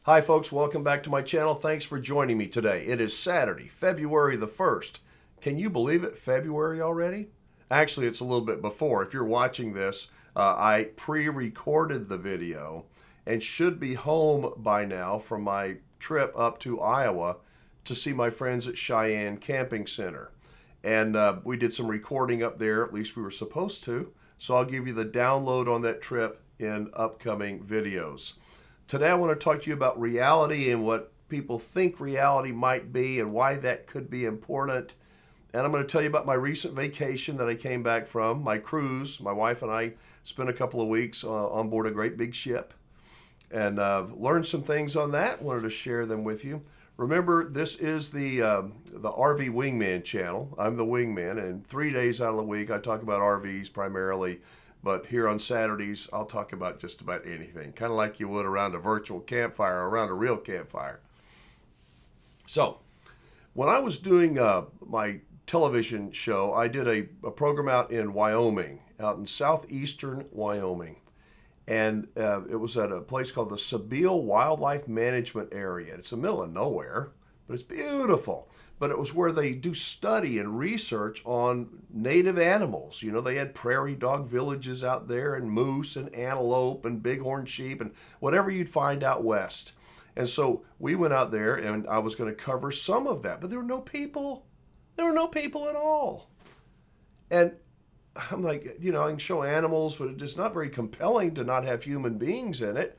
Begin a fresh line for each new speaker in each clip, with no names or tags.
Hi folks, welcome back to my channel. Thanks for joining me today. It is Saturday, February the 1st. Can you believe it? February already? Actually, it's a little bit before. If you're watching this, I pre-recorded the video and should be home by now from my trip up to Iowa to see my friends at Cheyenne Camping Center. And we did some recording up there, at least we were supposed to. So I'll give you the download on that trip in upcoming videos. Today I want to talk to you about reality and what people think reality might be and why that could be important. And I'm going to tell you about my recent vacation that I came back from, my cruise. My wife and I spent a couple of weeks on board a great big ship and learned some things on that. Wanted to share them with you. Remember, this is the RV Wingman channel. I'm the Wingman, and 3 days out of the week I talk about RVs primarily. But here on Saturdays, I'll talk about just about anything, kind of like you would around a virtual campfire or around a real campfire. So, when I was doing my television show, I did a program out in Wyoming, out in southeastern Wyoming. And it was at a place called the Sabile Wildlife Management Area. It's in the middle of nowhere, but it's beautiful. But it was where they do study and research on native animals. You know, they had prairie dog villages out there and moose and antelope and bighorn sheep and whatever you'd find out west. And so we went out there and I was going to cover some of that, but there were no people. There were no people at all. And I'm like, you know, I can show animals, but it's just not very compelling to not have human beings in it.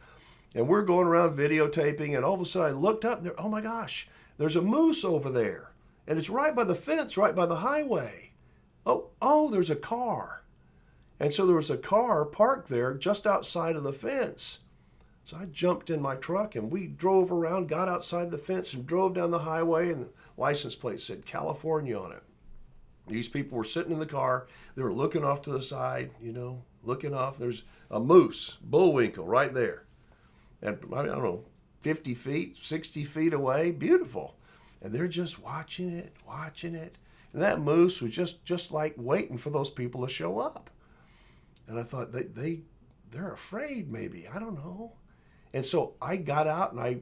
And we're going around videotaping, and all of a sudden I looked up there, oh my gosh, there's a moose over there. And it's right by the fence, right by the highway. Oh, there's a car. And so there was a car parked there just outside of the fence. So I jumped in my truck and we drove around, got outside the fence and drove down the highway, and the license plate said California on it. These people were sitting in the car. They were looking off to the side, you know, looking off. There's a moose, bullwinkle right there. And I don't know, 50 feet, 60 feet away, beautiful. And they're just watching it. And that moose was just like waiting for those people to show up. And I thought, they're afraid maybe, I don't know. And so I got out and I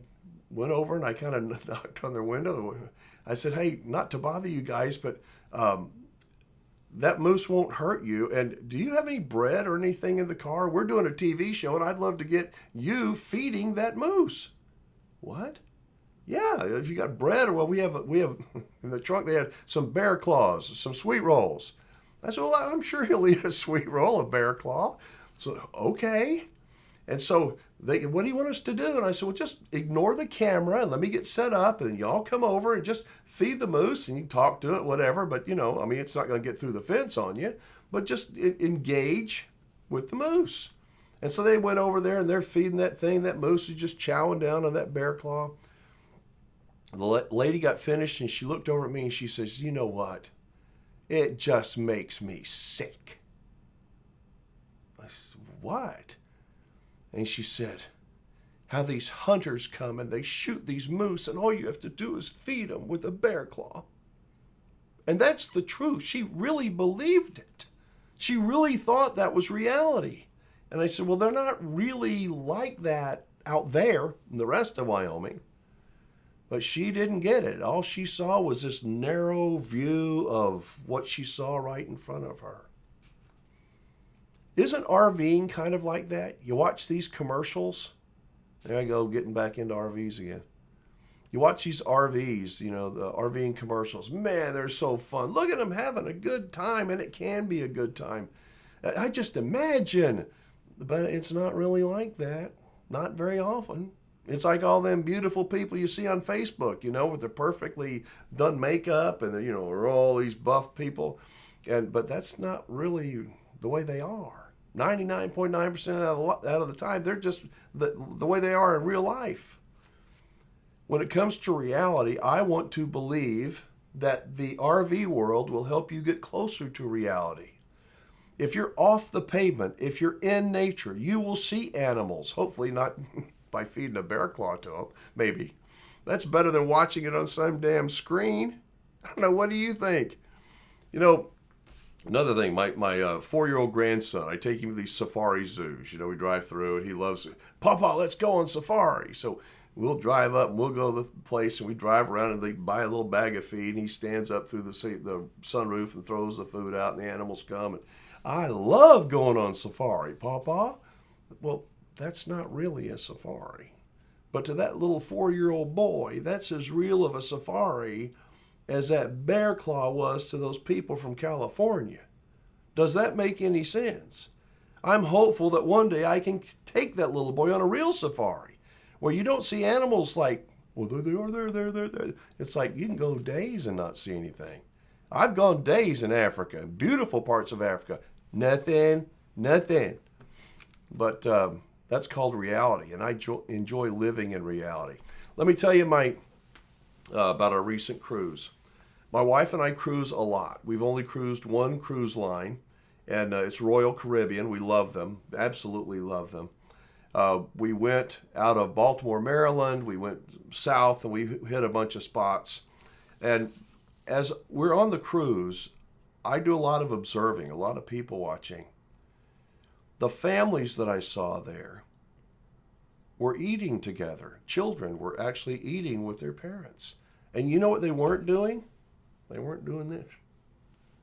went over and I kind of knocked on their window. I said, hey, not to bother you guys, but that moose won't hurt you. And do you have any bread or anything in the car? We're doing a TV show and I'd love to get you feeding that moose. What? Yeah, if you got bread, or well, we have in the trunk, they had some bear claws, some sweet rolls. I said, well, I'm sure he'll eat a sweet roll, a bear claw. So, okay. And so what do you want us to do? And I said, well, just ignore the camera and let me get set up and y'all come over and just feed the moose and you talk to it, whatever. But, you know, I mean, it's not going to get through the fence on you, but just engage with the moose. And so they went over there and they're feeding that thing. That moose is just chowing down on that bear claw. The lady got finished and she looked over at me and she says, you know what? It just makes me sick. I said, what? And she said, how these hunters come and they shoot these moose and all you have to do is feed them with a bear claw. And that's the truth. She really believed it. She really thought that was reality. And I said, well, they're not really like that out there in the rest of Wyoming. But she didn't get it. All she saw was this narrow view of what she saw right in front of her. Isn't RVing kind of like that? You watch these commercials. There I go, getting back into RVs again. You watch these RVs, you know, the RVing commercials. Man, they're so fun. Look at them having a good time, and it can be a good time. I just imagine, but it's not really like that. Not very often. It's like all them beautiful people you see on Facebook, you know, with their perfectly done makeup and, you know, are all these buff people. But that's not really the way they are. 99.9% out of the time, they're just the way they are in real life. When it comes to reality, I want to believe that the RV world will help you get closer to reality. If you're off the pavement, if you're in nature, you will see animals, hopefully not by feeding a bear claw to them, maybe. That's better than watching it on some damn screen. I don't know, what do you think? You know, another thing, my 4-year-old grandson, I take him to these safari zoos. You know, we drive through and he loves it. Papa, let's go on safari. So we'll drive up and we'll go to the place and we drive around and they buy a little bag of feed and he stands up through the sunroof and throws the food out and the animals come. And I love going on safari, Papa. Well, that's not really a safari. But to that little 4-year-old boy, that's as real of a safari as that bear claw was to those people from California. Does that make any sense? I'm hopeful that one day I can take that little boy on a real safari where you don't see animals like, well, there they are, there. It's like you can go days and not see anything. I've gone days in Africa, beautiful parts of Africa. Nothing. But that's called reality, and I enjoy living in reality. Let me tell you about our recent cruise. My wife and I cruise a lot. We've only cruised one cruise line, and it's Royal Caribbean. We love them, absolutely love them. We went out of Baltimore, Maryland. We went south, and we hit a bunch of spots. And as we're on the cruise, I do a lot of observing, a lot of people watching. The families that I saw there were eating together. Children were actually eating with their parents. And you know what they weren't doing? They weren't doing this.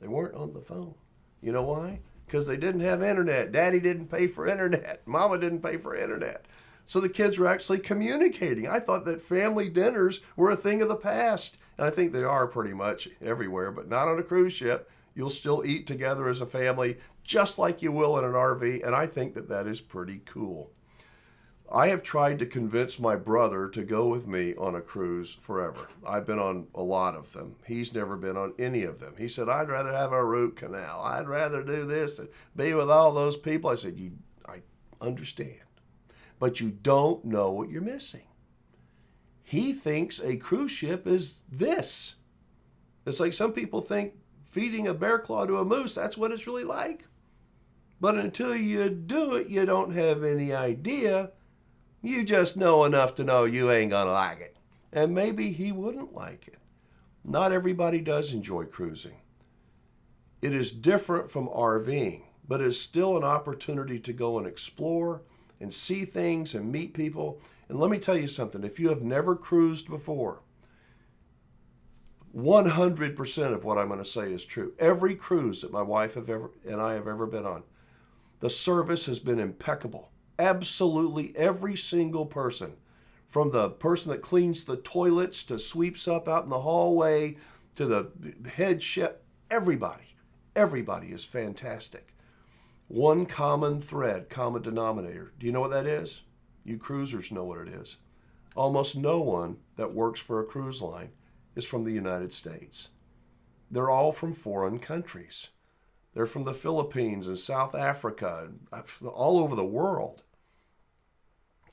They weren't on the phone. You know why? Because they didn't have internet. Daddy didn't pay for internet. Mama didn't pay for internet. So the kids were actually communicating. I thought that family dinners were a thing of the past. And I think they are pretty much everywhere, but not on a cruise ship. You'll still eat together as a family, just like you will in an RV, and I think that that is pretty cool. I have tried to convince my brother to go with me on a cruise forever. I've been on a lot of them. He's never been on any of them. He said, I'd rather have a root canal. I'd rather do this and be with all those people. I said, I understand, but you don't know what you're missing. He thinks a cruise ship is this. It's like some people think feeding a bear claw to a moose, that's what it's really like. But until you do it, you don't have any idea. You just know enough to know you ain't gonna like it. And maybe he wouldn't like it. Not everybody does enjoy cruising. It is different from RVing, but it's still an opportunity to go and explore and see things and meet people. And let me tell you something, if you have never cruised before, 100% of what I'm going to say is true. Every cruise that my wife and I have ever been on, the service has been impeccable. Absolutely every single person, from the person that cleans the toilets to sweeps up out in the hallway to the head chef, everybody is fantastic. One common thread, common denominator. Do you know what that is? You cruisers know what it is. Almost no one that works for a cruise line is from the United States. They're all from foreign countries. They're from the Philippines and South Africa, all over the world.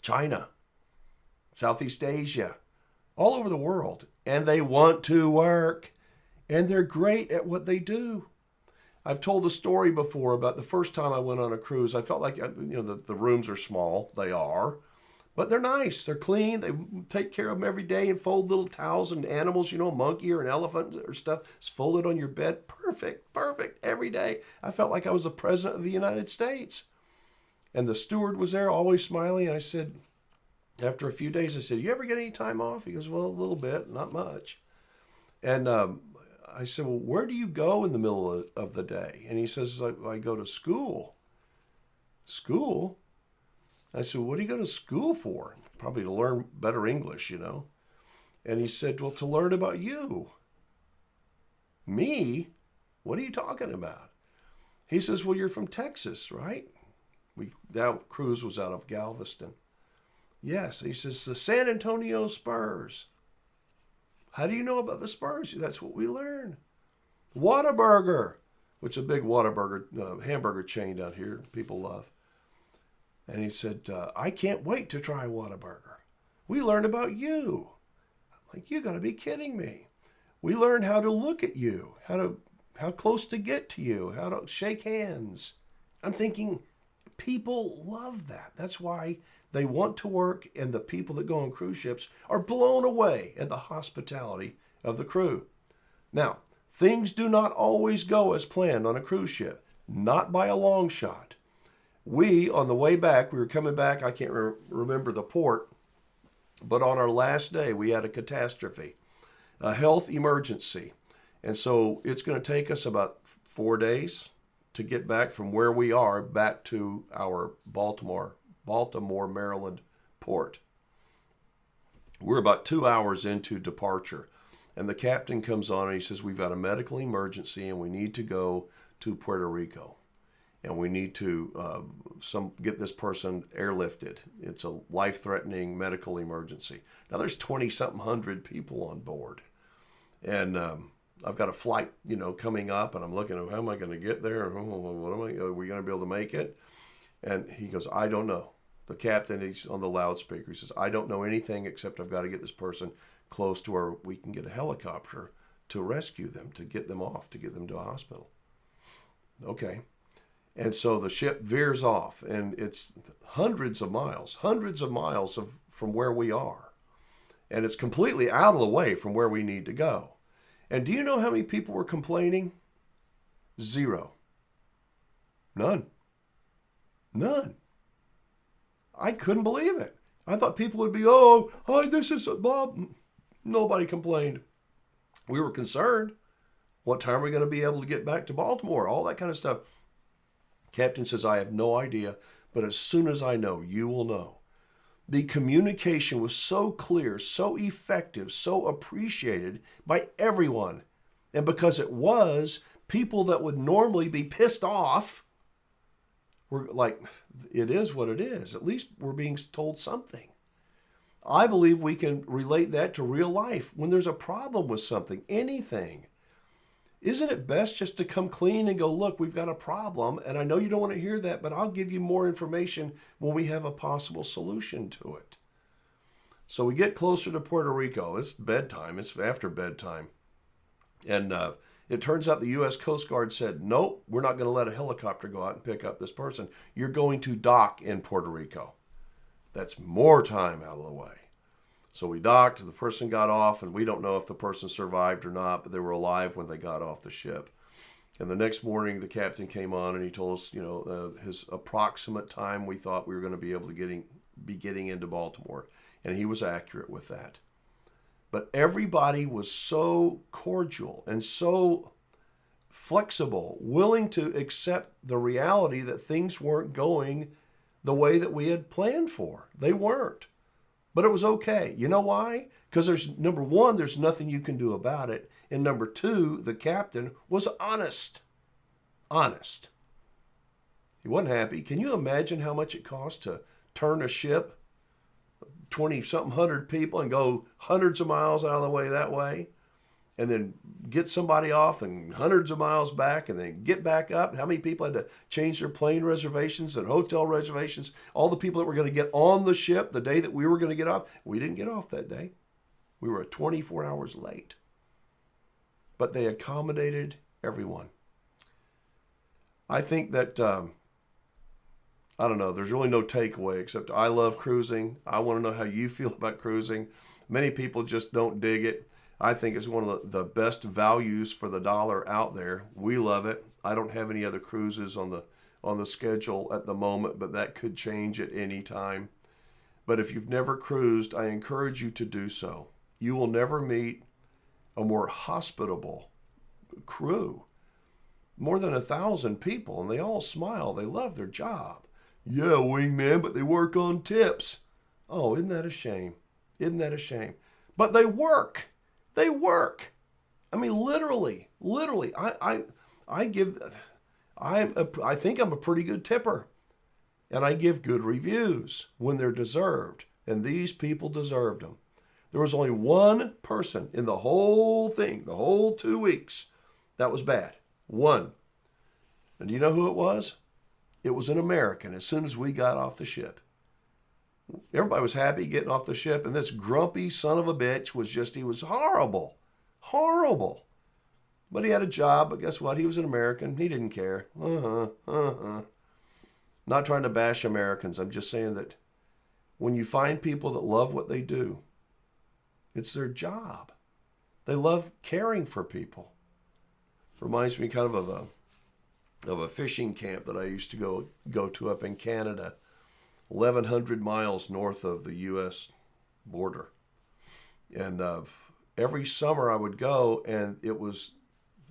China, Southeast Asia, all over the world. And they want to work. And they're great at what they do. I've told the story before about the first time I went on a cruise. I felt like, the rooms are small. They are. But they're nice. They're clean. They take care of them every day and fold little towels and animals, a monkey or an elephant or stuff. It's folded on your bed. Perfect every day. I felt like I was the president of the United States. And the steward was there, always smiling. And I said, after a few days, I said, you ever get any time off? He goes, well, a little bit, not much. And I said, well, where do you go in the middle of the day? And he says, I go to school. School? I said, what do you go to school for? Probably to learn better English, And he said, well, to learn about you. Me? What are you talking about? He says, well, you're from Texas, right? That cruise was out of Galveston. Yes. He says, the San Antonio Spurs. How do you know about the Spurs? That's what we learn. Whataburger, which is a big Whataburger hamburger chain down here people love. And he said, I can't wait to try Whataburger. We learned about you. I'm like, you got to be kidding me. We learned how to look at you, how close to get to you, how to shake hands. I'm thinking, people love that. That's why they want to work, and the people that go on cruise ships are blown away at the hospitality of the crew. Now, things do not always go as planned on a cruise ship, not by a long shot. On the way back, we were coming back, I can't remember the port, But on our last day, we had a catastrophe, a health emergency. And so it's going to take us about 4 days to get back from where we are back to our Baltimore, Maryland port. We're about 2 hours into departure. And the captain comes on and he says, we've got a medical emergency and we need to go to Puerto Rico. And we need to get this person airlifted. It's a life-threatening medical emergency. Now there's 20-something hundred people on board. And I've got a flight, coming up, and I'm looking at how am I going to get there? Are we going to be able to make it? And he goes, I don't know. The captain, he's on the loudspeaker. He says, I don't know anything except I've got to get this person close to where we can get a helicopter to rescue them, to get them off, to get them to a hospital. Okay. And so the ship veers off, and it's hundreds of miles from where we are. And it's completely out of the way from where we need to go. And do you know how many people were complaining? 0. None. I couldn't believe it. I thought people would be, this is Bob. Nobody complained. We were concerned. What time are we going to be able to get back to Baltimore? All that kind of stuff. Captain says, I have no idea, but as soon as I know, you will know. The communication was so clear, so effective, so appreciated by everyone. And because it was, people that would normally be pissed off were like, it is what it is. At least we're being told something. I believe we can relate that to real life. When there's a problem with something, anything, isn't it best just to come clean and go, look, we've got a problem, and I know you don't want to hear that, but I'll give you more information when we have a possible solution to it. So we get closer to Puerto Rico. It's bedtime. It's after bedtime. And it turns out the U.S. Coast Guard said, nope, we're not going to let a helicopter go out and pick up this person. You're going to dock in Puerto Rico. That's more time out of the way. So we docked, the person got off, and we don't know if the person survived or not, but they were alive when they got off the ship. And the next morning, the captain came on and he told us, his approximate time we thought we were going to be able to be getting into Baltimore. And he was accurate with that. But everybody was so cordial and so flexible, willing to accept the reality that things weren't going the way that we had planned for. They weren't. But it was okay. You know why? Because number one, there's nothing you can do about it. And number two, the captain was honest. Honest. He wasn't happy. Can you imagine how much it costs to turn a ship, 20-something hundred people, and go hundreds of miles out of the way that way? And then get somebody off and hundreds of miles back and then get back up. How many people had to change their plane reservations and hotel reservations? All the people that were going to get on the ship the day that we were going to get off. We didn't get off that day. We were 24 hours late. But they accommodated everyone. I think that, I don't know, there's really no takeaway except I love cruising. I want to know how you feel about cruising. Many people just don't dig it. I think it's one of the best values for the dollar out there. We love it. I don't have any other cruises on the schedule at the moment, but that could change at any time. But if you've never cruised, I encourage you to do so. You will never meet a more hospitable crew. More than 1,000 people, and they all smile. They love their job. Yeah, wingman, but they work on tips. Oh, isn't that a shame? Isn't that a shame? But they work. They work. I mean, literally. I think I'm a pretty good tipper, and I give good reviews when they're deserved, and these people deserved them. There was only one person in the whole thing, the whole 2 weeks, that was bad. One. And do you know who it was? It was an American as soon as we got off the ship. Everybody was happy getting off the ship, and this grumpy son of a bitch he was horrible. Horrible. But he had a job, but guess what? He was an American. He didn't care. Not trying to bash Americans. I'm just saying that when you find people that love what they do, it's their job. They love caring for people. Reminds me kind of a fishing camp that I used to go to up in Canada, 1,100 miles north of the U.S. border. And every summer I would go, and it was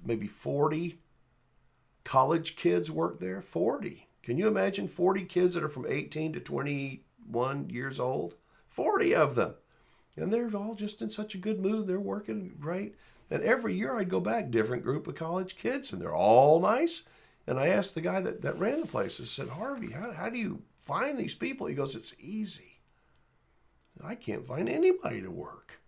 maybe 40 college kids work there. 40. Can you imagine 40 kids that are from 18 to 21 years old? 40 of them. And they're all just in such a good mood. They're working great. And every year I'd go back, different group of college kids, and they're all nice. And I asked the guy that ran the place, I said, Harvey, how do you find these people? He goes, it's easy. I can't find anybody to work.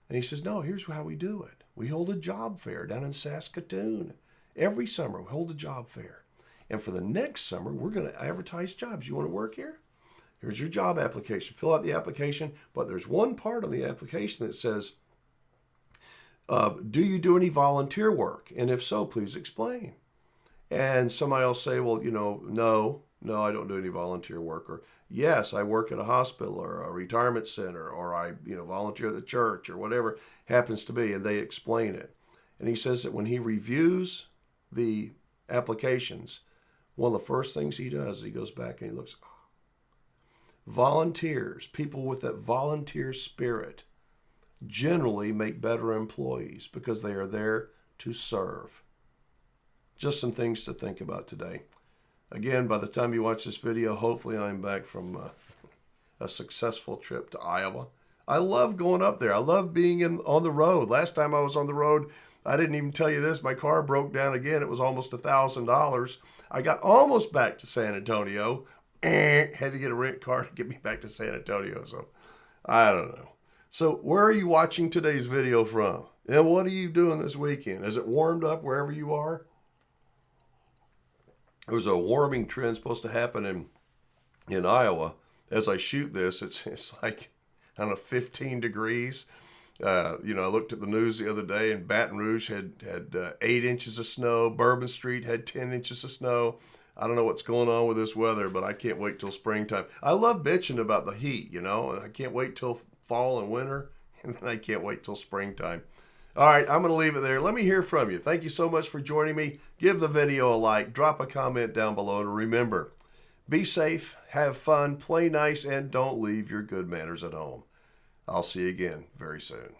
And he says, no, here's how we do it. We hold a job fair down in Saskatoon. Every summer we hold a job fair. And for the next summer, we're going to advertise jobs. You want to work here? Here's your job application. Fill out the application. But there's one part of the application that says, do you do any volunteer work? And if so, please explain. And somebody will say, well, no, I don't do any volunteer work. Or yes, I work at a hospital or a retirement center, or I volunteer at the church, or whatever happens to be. And they explain it. And he says that when he reviews the applications, one of the first things he does is he goes back and he looks. Volunteers, people with that volunteer spirit, generally make better employees because they are there to serve. Just some things to think about today. Again, by the time you watch this video, hopefully I'm back from a successful trip to Iowa. I love going up there. I love being on the road. Last time I was on the road, I didn't even tell you this. My car broke down again. It was almost $1,000. I got almost back to San Antonio. Had to get a rent car to get me back to San Antonio. So I don't know. So where are you watching today's video from? And what are you doing this weekend? Is it warmed up wherever you are? There's a warming trend supposed to happen in Iowa. As I shoot this, it's like, I don't know, 15 degrees. I looked at the news the other day, and Baton Rouge had 8 inches of snow. Bourbon Street had 10 inches of snow. I don't know what's going on with this weather, but I can't wait till springtime. I love bitching about the heat, I can't wait till fall and winter, and then I can't wait till springtime. All right, I'm going to leave it there. Let me hear from you. Thank you so much for joining me. Give the video a like, drop a comment down below, and remember, be safe, have fun, play nice, and don't leave your good manners at home. I'll see you again very soon.